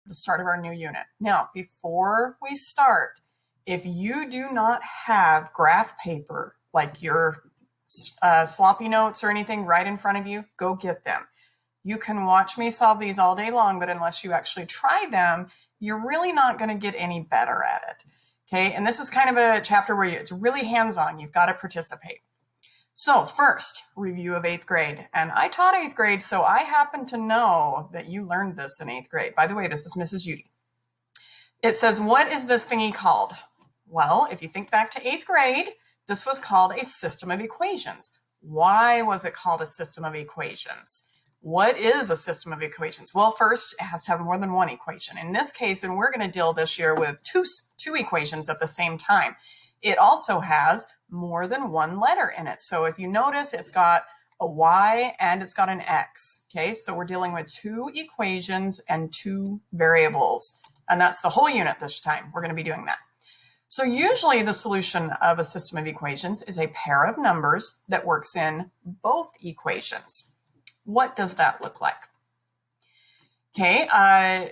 the start of our new unit. Now, before we start, if you do not have graph paper, like your sloppy notes or anything right in front of you, go get them. You can watch me solve these all day long, but unless you actually try them, you're really not going to get any better at it. Okay, and this is kind of a chapter where it's really hands-on. You've got to participate. So first, review of 8th grade. And I taught 8th grade, so I happen to know that you learned this in 8th grade. By the way, this is Mrs. Judy. It says, what is this thingy called? Well, if you think back to 8th grade, this was called a system of equations. Why was it called a system of equations? What is a system of equations? Well, first, it has to have more than one equation. In this case, and we're going to deal this year with two equations at the same time. It also has more than one letter in it. So if you notice, it's got a y and it's got an x. Okay, so we're dealing with 2 equations and 2 variables. And that's the whole unit this time. We're going to be doing that. So usually the solution of a system of equations is a pair of numbers that works in both equations. What does that look like? Okay,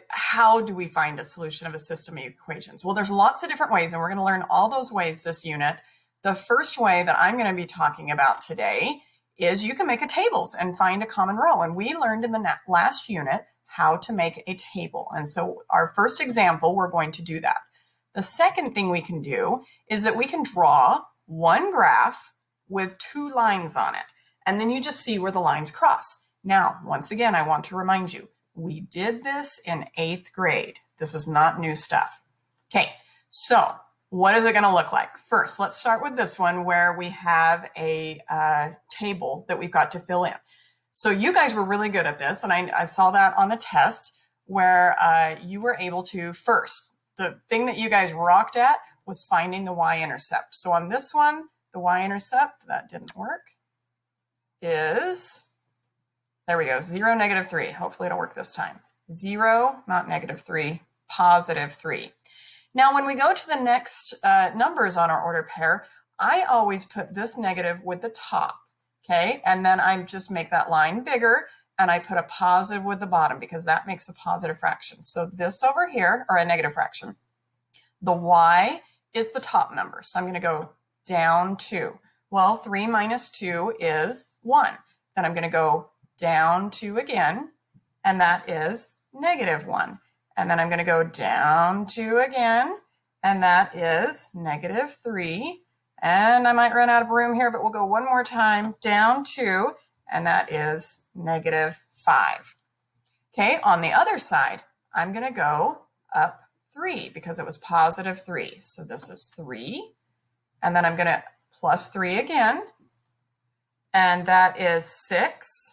how do we find a solution of a system of equations? Well, there's lots of different ways, and we're going to learn all those ways this unit. The first way that I'm going to be talking about today is you can make a tables and find a common row. And we learned in the last unit how to make a table. And so our first example, we're going to do that. The second thing we can do is that we can draw one graph with 2 lines on it. And then you just see where the lines cross. Now, once again, I want to remind you, we did this in 8th grade. This is not new stuff. Okay, so what is it going to look like? First, let's start with this one where we have a table that we've got to fill in. So you guys were really good at this, and I saw that on the test where you were able to first, the thing that you guys rocked at was finding the Y-intercept. So on this one, the Y-intercept, that didn't work, is, there we go, 0, -3. Hopefully it'll work this time. 0, not -3, +3. Now, when we go to the next numbers on our ordered pair, I always put this negative with the top, okay? And then I just make that line bigger, and I put a positive with the bottom because that makes a positive fraction. So this over here, or a negative fraction, the y is the top number. So I'm going to go down 2. Well, 3 minus 2 is 1. Then I'm going to go down 2 again, and that is -1. And then I'm going to go down 2 again, and that is -3. And I might run out of room here, but we'll go one more time, down 2, and that is -5. Okay, on the other side, I'm going to go up 3 because it was +3. So this is 3, and then I'm going to plus 3 again, and that is 6.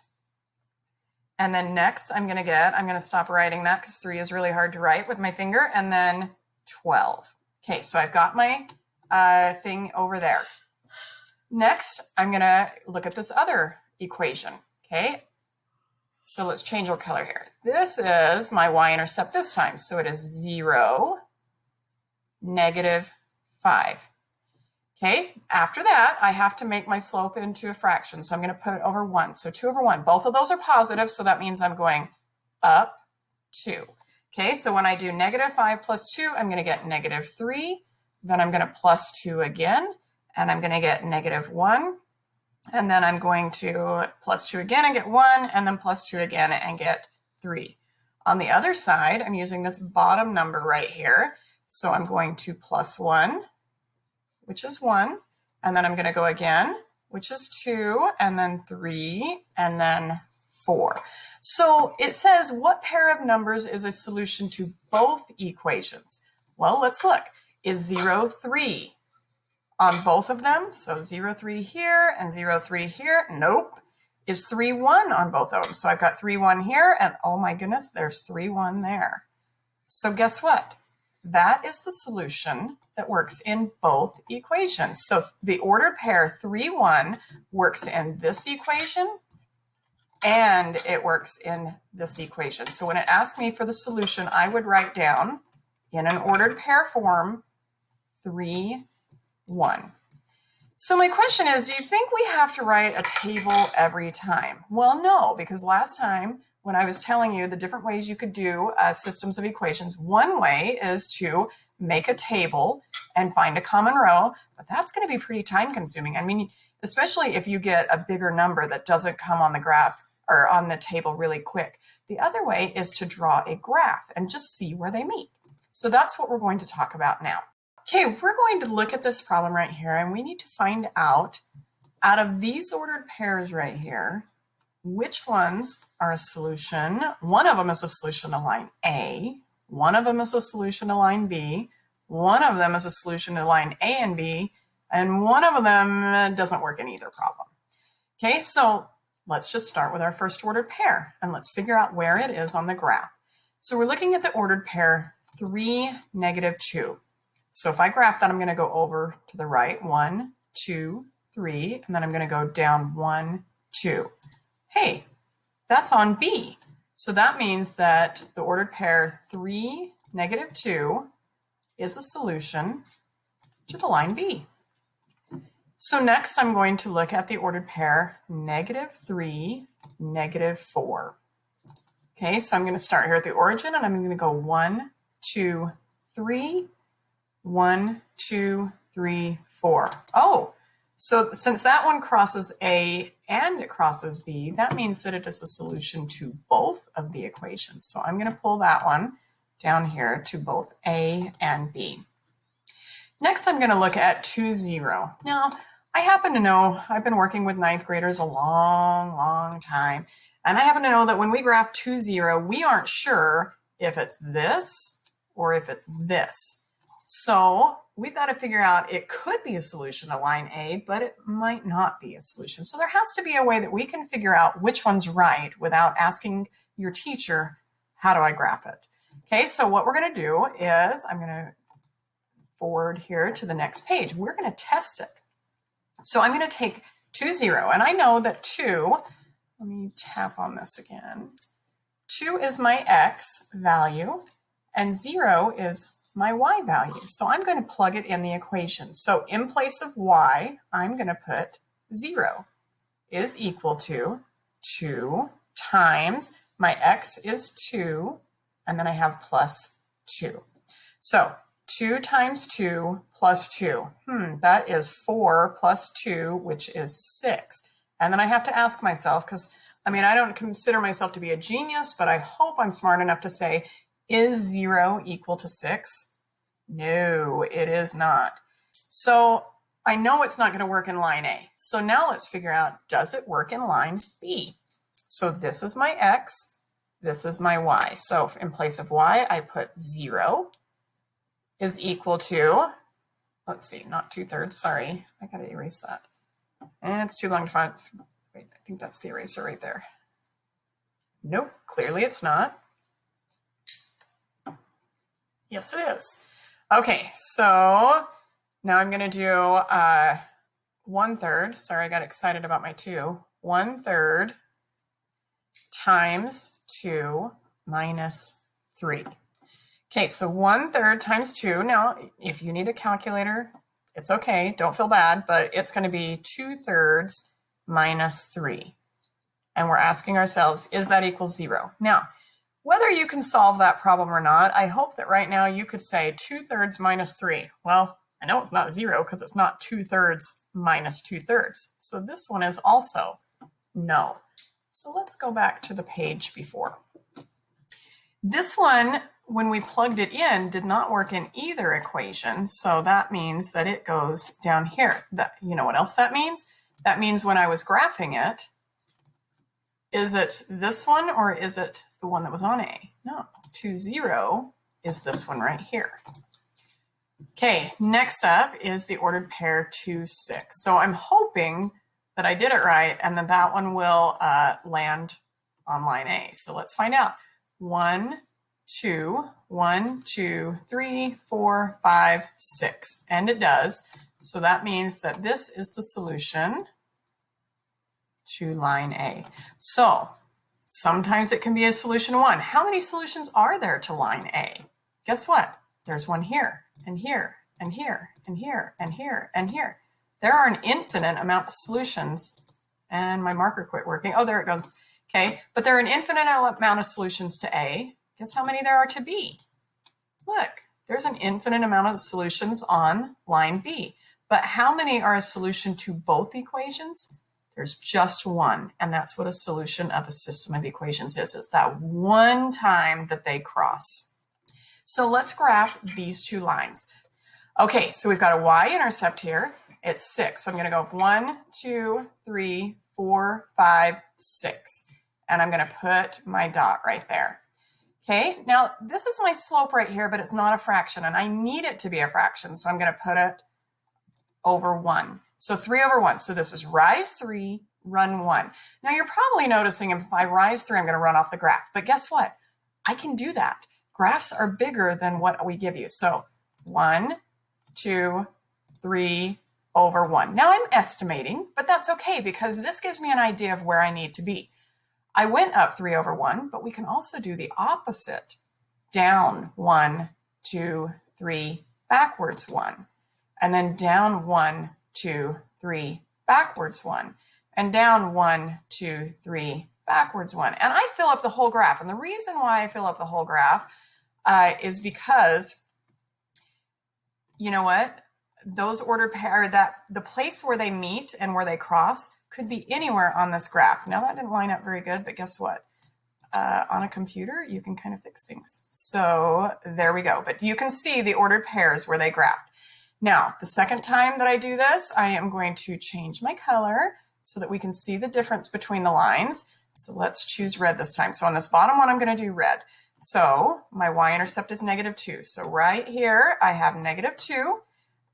And then next I'm going to stop writing that because 3 is really hard to write with my finger, and then 12. Okay, so I've got my thing over there. Next, I'm going to look at this other equation, okay? So let's change our color here. This is my y-intercept this time. So it is 0, -5. Okay, after that, I have to make my slope into a fraction. So I'm going to put it over 1. So 2 over 1. Both of those are positive, so that means I'm going up 2. Okay, so when I do -5 plus 2, I'm going to get -3. Then I'm going to plus 2 again, and I'm going to get -1. And then I'm going to plus 2 again and get 1, and then plus 2 again and get 3. On the other side, I'm using this bottom number right here. So I'm going to plus 1, which is 1, and then I'm going to go again, which is 2, and then 3, and then 4. So it says, what pair of numbers is a solution to both equations? Well, let's look. Is 0, 3 on both of them? So 0, 3 here and 0, 3 here? Nope. Is 3, 1 on both of them? So I've got 3, 1 here, and oh my goodness, there's 3, 1 there. So guess what? That is the solution that works in both equations. So the ordered pair 3, 1 works in this equation, and it works in this equation. So when it asks me for the solution, I would write down in an ordered pair form 3, 1. So my question is, do you think we have to write a table every time? Well, no, because last time when I was telling you the different ways you could do systems of equations, one way is to make a table and find a common row, but that's going to be pretty time consuming. I mean, especially if you get a bigger number that doesn't come on the graph or on the table really quick. The other way is to draw a graph and just see where they meet. So that's what we're going to talk about now. Okay, we're going to look at this problem right here, and we need to find out of these ordered pairs right here, which ones are a solution. One of them is a solution to line A, one of them is a solution to line B, one of them is a solution to line A and B, and one of them doesn't work in either problem. Okay, so let's just start with our first ordered pair, and let's figure out where it is on the graph. So we're looking at the ordered pair 3, -2. So if I graph that, I'm going to go over to the right, 1, 2, 3, and then I'm going to go down 1, 2. Hey, that's on B. So that means that the ordered pair 3, -2 is a solution to the line B. So next I'm going to look at the ordered pair -3, -4. Okay, so I'm going to start here at the origin, and I'm going to go 1, 2, 3, 1, 2, 3, 4. Oh, so since that one crosses A and it crosses B, that means that it is a solution to both of the equations. So I'm going to pull that one down here to both A and B. Next, I'm going to look at 2, 0. Now, I happen to know, I've been working with 9th graders a long time, and I happen to know that when we graph 2, 0, we aren't sure if it's this or if it's this. So we've got to figure out, it could be a solution to line A, but it might not be a solution. So there has to be a way that we can figure out which one's right without asking your teacher, how do I graph it? Okay, so what we're going to do is, I'm going to forward here to the next page. We're going to test it. So I'm going to take 2, 0, and I know that 2, let me tap on this again. 2 is my X value, and 0 is my Y value. So I'm going to plug it in the equation. So in place of Y, I'm going to put 0 is equal to 2 times my X is 2, and then I have plus 2. So 2 times 2 plus 2. That is 4 plus 2, which is 6. And then I have to ask myself, because I mean, I don't consider myself to be a genius, but I hope I'm smart enough to say, is 0 equal to 6? No, it is not. So I know it's not going to work in line A. So now let's figure out, does it work in line B? So this is my X, this is my Y. So in place of Y, I put 0 is equal to, let's see, not 2/3, sorry. I got to erase that. And it's too long to find. Wait, I think that's the eraser right there. Nope, clearly it's not. Yes, it is. Okay, so now I'm going to do 1/3. Sorry, I got excited about my 2. 1/3 times 2 minus 3. Okay, so 1/3 times 2. Now, if you need a calculator, it's okay. Don't feel bad, but it's going to be 2/3 minus 3. And we're asking ourselves, is that equal 0? Now, whether you can solve that problem or not, I hope that right now you could say 2/3 minus 3. Well, I know it's not 0 because it's not 2/3 minus 2/3. So this one is also no. So let's go back to the page before. This one, when we plugged it in, did not work in either equation. So that means that it goes down here. You know what else that means? That means when I was graphing it, is it this one or is it the one that was on A? No, 2, 0 is this one right here. Okay, next up is the ordered pair 2, 6. So I'm hoping that I did it right and then that one will land on line A. So let's find out. 1, 2, 1, 2, 3, 4, 5, 6. And it does. So that means that this is the solution to line A. So sometimes it can be a solution 1. How many solutions are there to line A? Guess what? There's one here, and here, and here, and here, and here, and here. There are an infinite amount of solutions, and my marker quit working. Oh, there it goes. Okay, but there are an infinite amount of solutions to A. Guess how many there are to B? Look, there's an infinite amount of solutions on line B. But how many are a solution to both equations? There's just one, and that's what a solution of a system of equations is that one time that they cross. So let's graph these two lines. Okay, so we've got a y-intercept here. It's 6. So I'm going to go 1, 2, 3, 4, 5, 6. And I'm going to put my dot right there. Okay, now this is my slope right here, but it's not a fraction, and I need it to be a fraction. So I'm going to put it over 1. So 3 over 1. So this is rise 3, run 1. Now you're probably noticing if I rise 3, I'm going to run off the graph. But guess what? I can do that. Graphs are bigger than what we give you. So 1, 2, 3 over 1. Now I'm estimating, but that's okay because this gives me an idea of where I need to be. I went up 3 over 1, but we can also do the opposite. Down 1, 2, 3, backwards 1. And then down 1, 2, 3, backwards 1. And down 1, 2, 3, backwards 1. And I fill up the whole graph. And the reason why I fill up the whole graph is because, you know what? Those ordered pair, that the place where they meet and where they cross could be anywhere on this graph. Now that didn't line up very good, but guess what? On a computer, you can kind of fix things. So there we go. But you can see the ordered pairs where they graphed. Now, the second time that I do this, I am going to change my color so that we can see the difference between the lines. So let's choose red this time. So on this bottom one, I'm going to do red. So my y-intercept is -2. So right here, I have -2.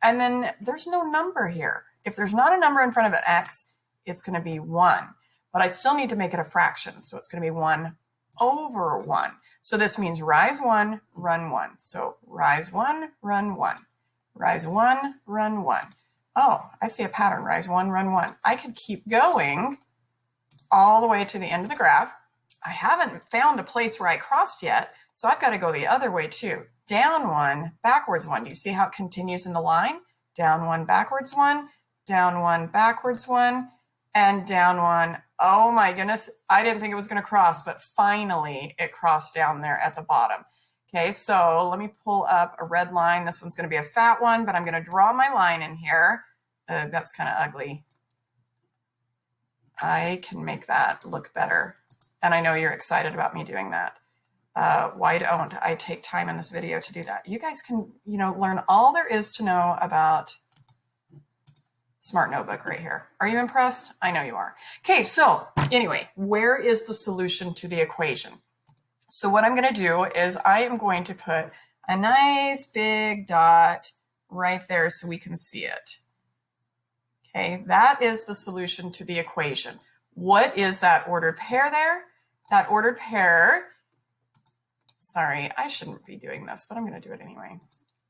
And then there's no number here. If there's not a number in front of an x, it's going to be 1. But I still need to make it a fraction. So it's going to be 1 over 1. So this means rise 1, run 1. So rise 1, run 1. Rise 1, run 1. Oh, I see a pattern. Rise 1, run 1. I could keep going all the way to the end of the graph. I haven't found a place where I crossed yet, so I've got to go the other way too. Down 1, backwards 1. Do you see how it continues in the line? Down 1, backwards 1, down 1, backwards 1, and down 1. Oh my goodness, I didn't think it was going to cross, but finally it crossed down there at the bottom. Okay, so let me pull up a red line. This one's going to be a fat one, but I'm going to draw my line in here. That's kind of ugly. I can make that look better. And I know you're excited about me doing that. Why don't I take time in this video to do that? You guys can, learn all there is to know about Smart Notebook right here. Are you impressed? I know you are. Okay, so anyway, where is the solution to the equation? So what I'm going to do is I am going to put a nice big dot right there so we can see it. Okay, that is the solution to the equation. What is that ordered pair there? That ordered pair, sorry, I shouldn't be doing this, but I'm going to do it anyway.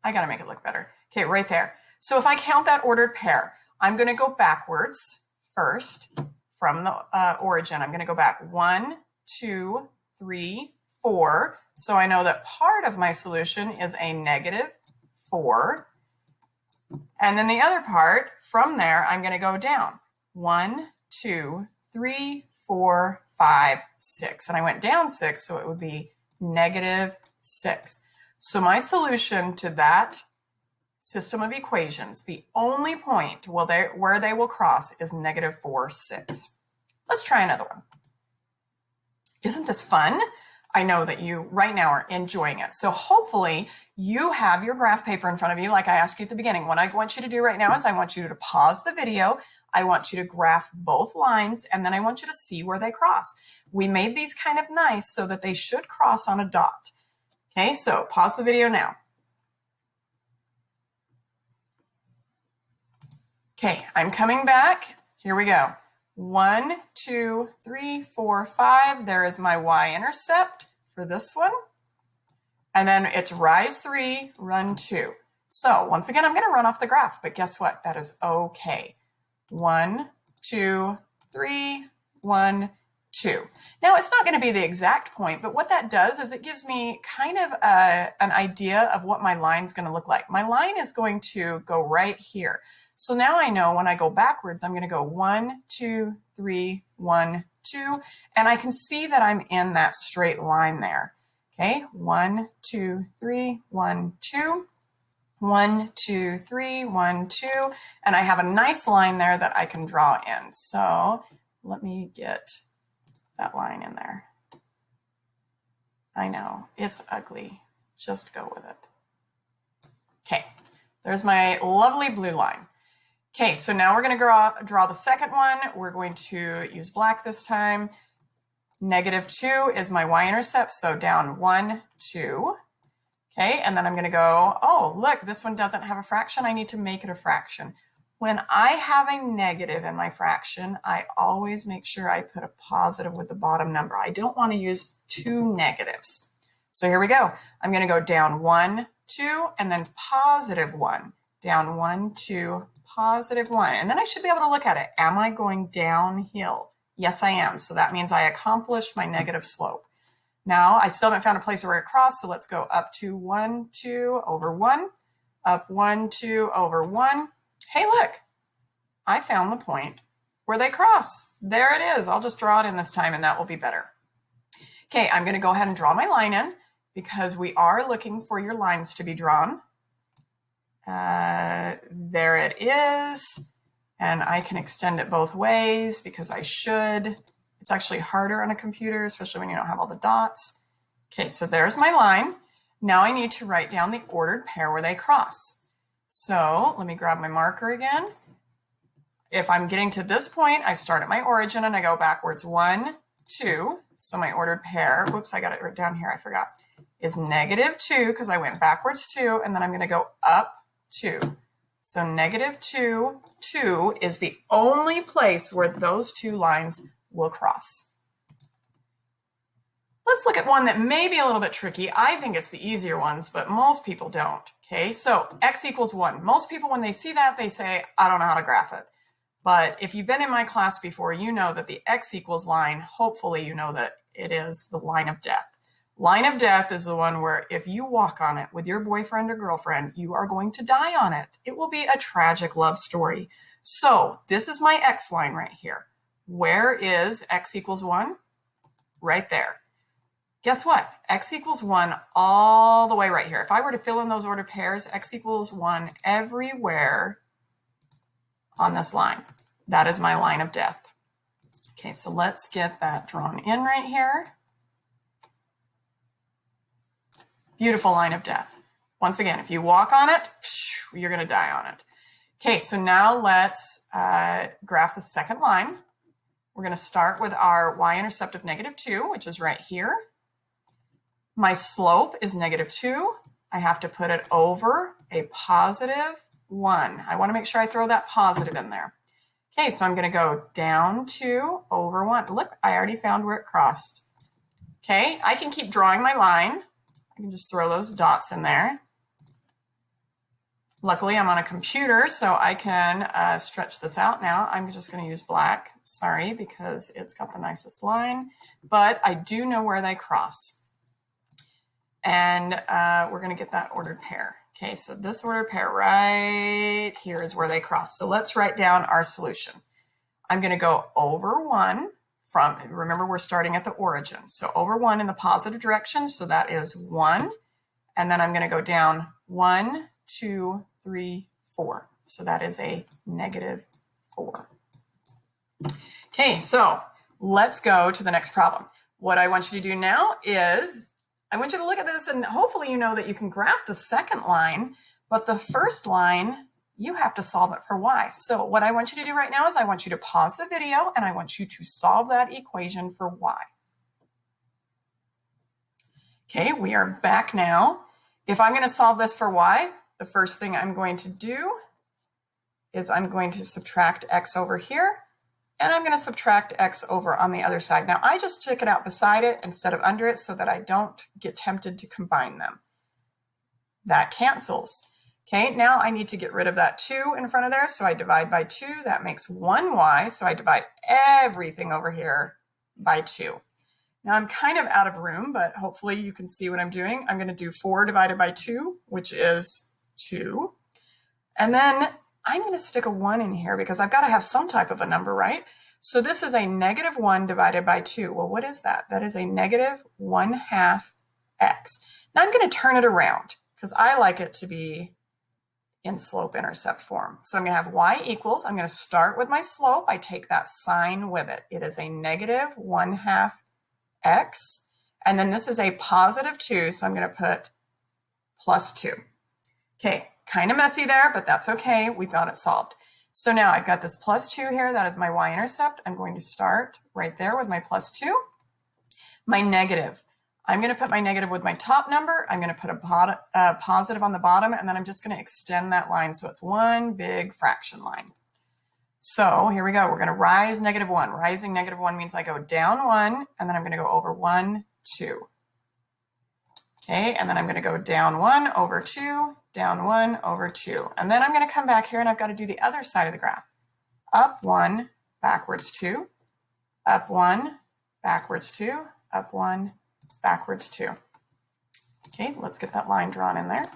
I got to make it look better. Okay, right there. So if I count that ordered pair, I'm going to go backwards first from the origin. I'm going to go back 1, 2, 3, 4. So I know that part of my solution is a -4. And then the other part, from there, I'm going to go down. 1, 2, 3, 4, 5, 6. And I went down 6, so it would be -6. So my solution to that system of equations, the only point where they will cross is -4, 6. Let's try another one. Isn't this fun? I know that you right now are enjoying it. So hopefully you have your graph paper in front of you like I asked you at the beginning. What I want you to do right now is I want you to pause the video. I want you to graph both lines, and then I want you to see where they cross. We made these kind of nice so that they should cross on a dot. Okay, so pause the video now. Okay, I'm coming back. Here we go. 1, 2, 3, 4, 5. There is my y-intercept for this one. And then it's rise 3, run 2. So once again, I'm going to run off the graph, but guess what? That is okay. 1, 2, 3, 1, 2. Now it's not going to be the exact point, but what that does is it gives me kind of an idea of what my line is going to look like. My line is going to go right here. So now I know when I go backwards, I'm going to go 1, 2, 3, 1, 2, and I can see that I'm in that straight line there. Okay, 1, 2, 3, 1, 2, 1, 2, 3, 1, 2, and I have a nice line there that I can draw in. So let me get that line in there. I know, it's ugly. Just go with it. Okay, there's my lovely blue line. Okay, so now we're going to draw the second one. We're going to use black this time. -2 is my y-intercept, so down 1, 2. Okay, and then I'm going to go, oh, look, this one doesn't have a fraction. I need to make it a fraction. When I have a negative in my fraction, I always make sure I put a positive with the bottom number. I don't want to use 2 negatives. So here we go. I'm going to go down 1, 2, and then +1. Down 1, 2, +1. And then I should be able to look at it. Am I going downhill? Yes, I am. So that means I accomplished my negative slope. Now, I still haven't found a place where it crossed, so let's go up to 1, 2, over 1, up 1, 2, over 1. Hey, look, I found the point where they cross. There it is. I'll just draw it in this time, and that will be better. Okay, I'm going to go ahead and draw my line in because we are looking for your lines to be drawn. There it is, and I can extend it both ways because I should. It's actually harder on a computer, especially when you don't have all the dots. Okay, so there's my line. Now I need to write down the ordered pair where they cross. So let me grab my marker again. If I'm getting to this point, I start at my origin and I go backwards 1, 2. So my ordered pair, whoops, I got it right down here, I forgot, is -2 because I went backwards 2, and then I'm going to go up 2. So -2, 2 is the only place where those two lines will cross. Let's look at one that may be a little bit tricky. I think it's the easier ones, but most people don't. Okay, so x equals 1. Most people, when they see that, they say, I don't know how to graph it. But if you've been in my class before, you know that the x equals line, hopefully you know that it is the line of death. Line of death is the one where if you walk on it with your boyfriend or girlfriend, you are going to die on it. It will be a tragic love story. So this is my x line right here. Where is x equals 1? Right there. Guess what? X equals 1 all the way right here. If I were to fill in those ordered pairs, x equals 1 everywhere on this line. That is my line of death. Okay, so let's get that drawn in right here. Beautiful line of death. Once again, if you walk on it, you're going to die on it. Okay, so now let's graph the second line. We're going to start with our y-intercept of -2, which is right here. My slope is -2. I have to put it over a +1. I want to make sure I throw that positive in there. Okay, so I'm going to go down 2 over 1. Look, I already found where it crossed. Okay, I can keep drawing my line. I can just throw those dots in there. Luckily, I'm on a computer, so I can stretch this out now. I'm just going to use black, sorry, because it's got the nicest line, but I do know where they cross. And we're going to get that ordered pair. Okay, so this ordered pair right here is where they cross. So let's write down our solution. I'm going to go over 1 from, remember we're starting at the origin. So over 1 in the positive direction, so that is 1. And then I'm going to go down 1, 2, 3, 4. So that is a -4. Okay, so let's go to the next problem. What I want you to do now is I want you to look at this, and hopefully you know that you can graph the second line, but the first line, you have to solve it for y. So what I want you to do right now is I want you to pause the video, and I want you to solve that equation for y. Okay, we are back now. If I'm going to solve this for y, the first thing I'm going to do is I'm going to subtract x over here, and I'm going to subtract x over on the other side. Now, I just took it out beside it instead of under it so that I don't get tempted to combine them. That cancels. Okay, now I need to get rid of that 2 in front of there, so I divide by 2. That makes 1y, so I divide everything over here by 2. Now, I'm kind of out of room, but hopefully you can see what I'm doing. I'm going to do 4 divided by 2, which is 2. And then I'm going to stick a 1 in here because I've got to have some type of a number, right? So this is a negative 1 divided by 2. Well, what is that? That is a negative 1/2 x. Now I'm going to turn it around because I like it to be in slope-intercept form. So I'm going to have y equals, I'm going to start with my slope. I take that sign with it. It is a negative 1/2 x. And then this is a positive 2, so I'm going to put plus 2. Okay, kind of messy there, but that's okay. We've got it solved. So now I've got this plus 2 here. That is my y-intercept. I'm going to start right there with my plus 2. My negative. I'm going to put my negative with my top number. I'm going to put a positive on the bottom, and then I'm just going to extend that line so it's one big fraction line. So here we go. We're going to rise -1. Rising -1 means I go down 1, and then I'm going to go over 1, 2. Okay, and then I'm going to go down 1 over 2, down 1 over 2. And then I'm going to come back here, and I've got to do the other side of the graph. Up 1, backwards 2, up 1, backwards 2, up 1, backwards 2. Okay, let's get that line drawn in there.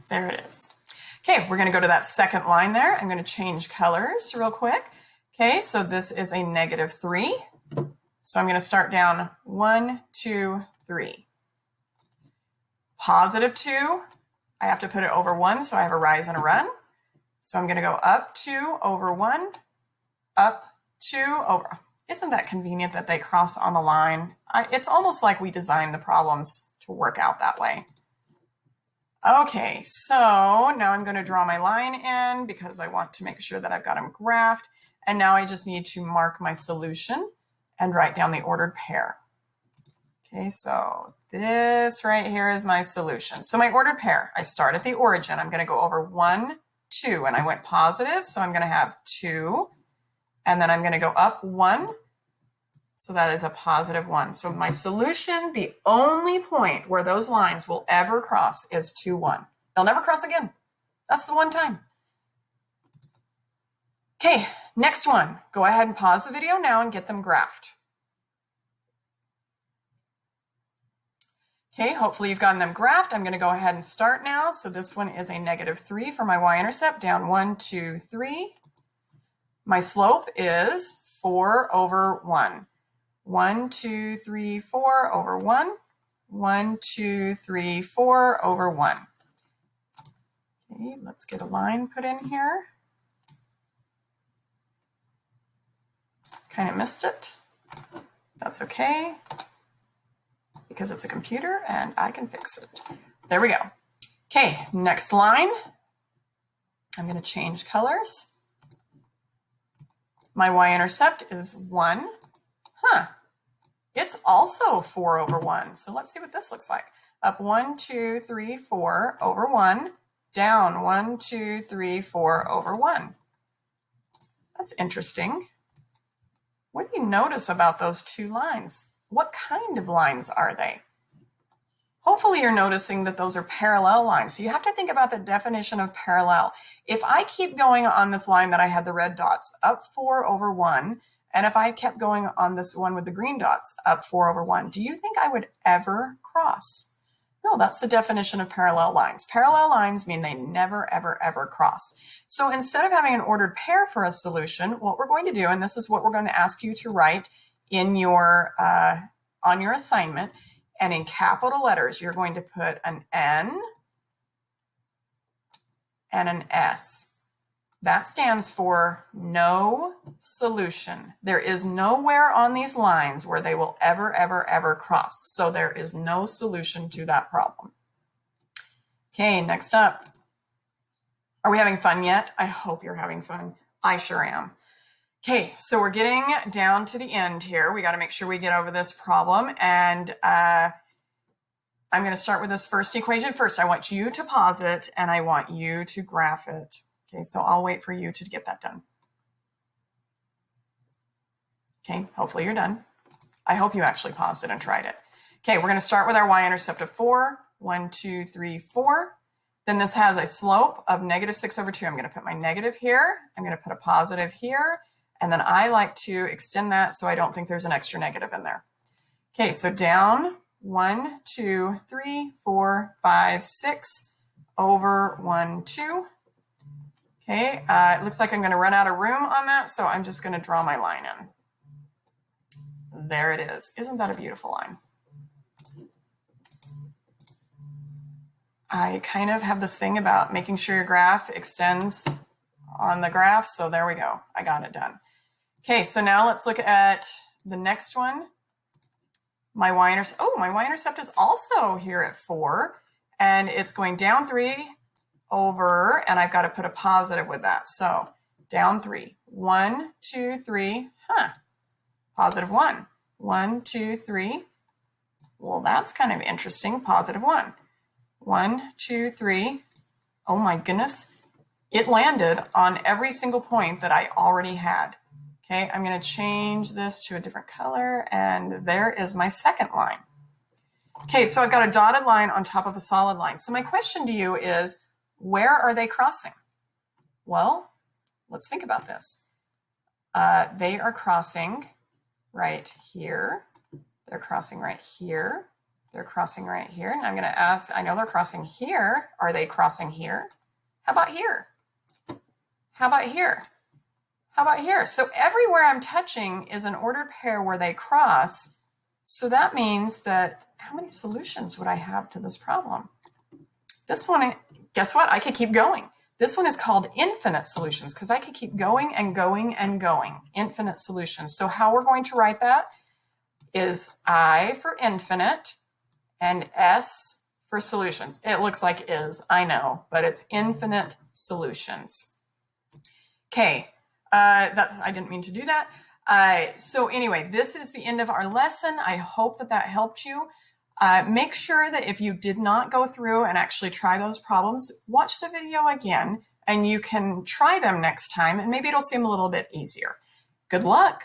There it is. Okay, we're going to go to that second line there. I'm going to change colors real quick. Okay, so this is a -3. So I'm going to start down 1, 2, 3. Positive 2, I have to put it over 1, so I have a rise and a run. So I'm going to go up 2 over 1, up 2 over. Isn't that convenient that they cross on the line? It's almost like we designed the problems to work out that way. Okay, so now I'm going to draw my line in because I want to make sure that I've got them graphed. And now I just need to mark my solution and write down the ordered pair. Okay, so this right here is my solution. So my ordered pair, I start at the origin. I'm going to go over 1, 2, and I went positive, so I'm going to have 2. And then I'm going to go up 1, so that is a positive 1. So my solution, the only point where those lines will ever cross is 2, 1. They'll never cross again. That's the one time. Okay, next one. Go ahead and pause the video now and get them graphed. Okay, hopefully you've gotten them graphed. I'm going to go ahead and start now. So this one is a -3 for my y-intercept, down 1, 2, 3. My slope is 4 over 1. 1, 2, 3, 4 over 1. 1, 2, 3, 4 over 1. Okay, let's get a line put in here. Kind of missed it. That's okay, because it's a computer and I can fix it. There we go. Okay, next line. I'm going to change colors. My y-intercept is 1. It's also 4 over 1. So let's see what this looks like. Up 1, 2, 3, 4 over 1. Down 1, 2, 3, 4 over 1. That's interesting. What do you notice about those two lines? What kind of lines are they? Hopefully you're noticing that those are parallel lines. So you have to think about the definition of parallel. If I keep going on this line that I had the red dots, up 4 over 1, and if I kept going on this one with the green dots, up 4 over 1, do you think I would ever cross? No, that's the definition of parallel lines. Parallel lines mean they never, ever, ever cross. So instead of having an ordered pair for a solution, what we're going to do, and this is what we're going to ask you to write in your on your assignment, and in capital letters, you're going to put an N and an S. That stands for no solution. There is nowhere on these lines where they will ever, ever, ever cross. So there is no solution to that problem. Okay, next up. Are we having fun yet? I hope you're having fun. I sure am. Okay, so we're getting down to the end here. We got to make sure we get over this problem. And I'm going to start with this first equation first. I want you to pause it and I want you to graph it. Okay, so I'll wait for you to get that done. Okay, hopefully you're done. I hope you actually paused it and tried it. Okay, we're going to start with our y-intercept of 4. 1, 2, 3, 4. Then this has a slope of -6 over 2. I'm going to put my negative here. I'm going to put a positive here. And then I like to extend that so I don't think there's an extra negative in there. Okay, so down 1, 2, 3, 4, 5, 6 over 1, 2. Okay, it looks like I'm going to run out of room on that, so I'm just going to draw my line in. There it is. Isn't that a beautiful line? I kind of have this thing about making sure your graph extends on the graph, so there we go. I got it done. Okay, so now let's look at the next one. My y-intercept, my y-intercept is also here at 4, and it's going down 3 over, and I've got to put a positive with that. So down 3, 1, 2, 3, positive 1, 1, 2, 3. Well, that's kind of interesting. Positive 1, 1, 2, 3. Oh my goodness. It landed on every single point that I already had. Okay, I'm going to change this to a different color, and there is my second line. Okay, so I've got a dotted line on top of a solid line. So my question to you is, where are they crossing? Well, let's think about this. They are crossing right here. They're crossing right here. They're crossing right here. And I'm going to ask, I know they're crossing here. Are they crossing here? How about here? How about here? How about here? So everywhere I'm touching is an ordered pair where they cross. So that means that how many solutions would I have to this problem? This one, guess what? I could keep going. This one is called infinite solutions because I could keep going and going and going. Infinite solutions. So how we're going to write that is I for infinite and S for solutions. It looks like is, I know, but it's infinite solutions. Okay. I didn't mean to do that. So anyway, this is the end of our lesson. I hope that that helped you. Make sure that if you did not go through and actually try those problems, watch the video again and you can try them next time and maybe it'll seem a little bit easier. Good luck.